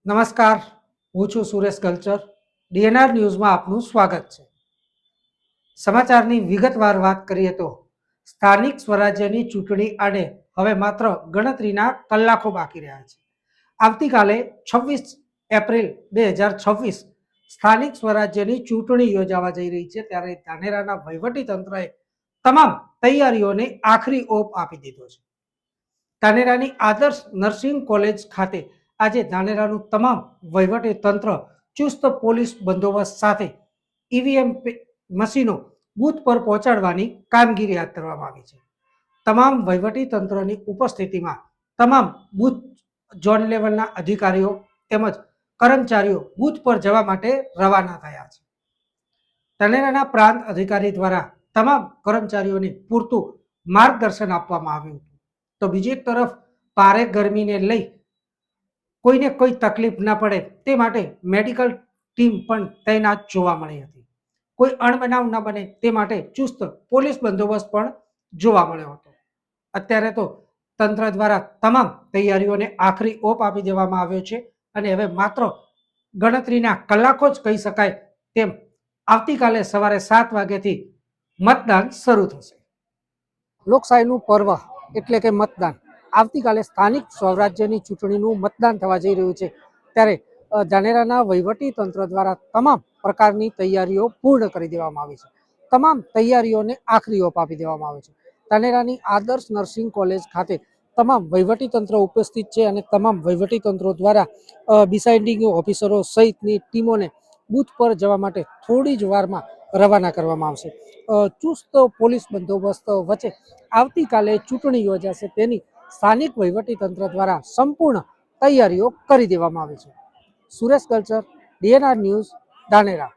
નમસ્કાર, હું છું સુરેશ કલ્ચર. ડીએનઆર ન્યૂઝમાં આપનું સ્વાગત છે. સમાચારની વિગતવાર વાત કરીએ તો સ્થાનિક સ્વરાજ્યની ચૂંટણી આડે હવે માત્ર ગણતરીના કલાકો બાકી રહ્યા છે. આવતીકાલે 26 એપ્રિલ 2026 સ્થાનિક સ્વરાજ્યની ચૂંટણી યોજાવા જઈ રહી છે. ત્યારે ધાનેરાના વહીવટી તંત્રએ તમામ તૈયારીઓને આખરી ઓપ આપી દીધો છે. ધાનેરાની આદર્શ નર્સિંગ કોલેજ ખાતે આજે ધાનેરાનું તમામ વહીવટી તંત્ર ચુસ્ત પોલીસ બંદોબસ્ત સાથે ઈવીએમ મશીનો બૂથ પર પહોંચાડવાની કામગીરી હાથ ધરવામાં આવી છે. તમામ વહીવટી તંત્રની ઉપસ્થિતિમાં તમામ બૂથ ઝોન લેવલના અધિકારીઓ તેમજ કર્મચારીઓ બૂથ પર જવા માટે રવાના થયા છે. ધાનેરાના પ્રાંત અધિકારી દ્વારા તમામ કર્મચારીઓને પૂરતું માર્ગદર્શન આપવામાં આવ્યું હતું. તો બીજી એક તરફ ભારે ગરમીને લઈ કોઈને કોઈ તકલીફ ના પડે તે માટે મેડિકલ ટીમ પણ તૈનાત જોવા મળી હતી. કોઈ અણબનાવ ન બને તે માટે ચુસ્ત પોલીસ બંદોબસ્ત પણ જોવા મળ્યો હતો. અત્યારે તો તંત્ર દ્વારા તમામ તૈયારીઓને આખરી ઓપ આપી દેવામાં આવ્યો છે અને હવે માત્ર ગણતરીના કલાકો જ કહી શકાય તેમ આવતીકાલે સવારે 7 વાગ્યાથી મતદાન શરૂ થશે. લોકશાહીનું પર્વ એટલે કે મતદાન આવતીકાલે સ્થાનિક સ્વરાજ્યની ચૂંટણીનું મતદાન થવા જઈ રહ્યું છે. ત્યારે ધાનેરાના વહીવટી તંત્ર દ્વારા તમામ પ્રકારની તૈયારીઓ પૂર્ણ કરી દેવામાં આવી છે. તમામ તૈયારીઓને આખરી ઓપ આપી દેવામાં આવે છે. ધાનેરાની આદર્શ નર્સિંગ કોલેજ ખાતે તમામ વહીવટી તંત્ર ઉપસ્થિત છે અને તમામ વહીવટી તંત્રો દ્વારા ડિસાઇડિંગ ઓફિસરો સહિતની ટીમોને બૂથ પર જવા માટે થોડી જ વારમાં રવાના કરવામાં આવશે. ચુસ્ત પોલીસ બંદોબસ્ત વચ્ચે આવતીકાલે ચૂંટણી યોજાશે તેની સ્થાનિક વહીવટી તંત્ર દ્વારા સંપૂર્ણ તૈયારીઓ કરી દેવામાં આવી છે. Suresh culture, ડીએનઆર news, Dhanera.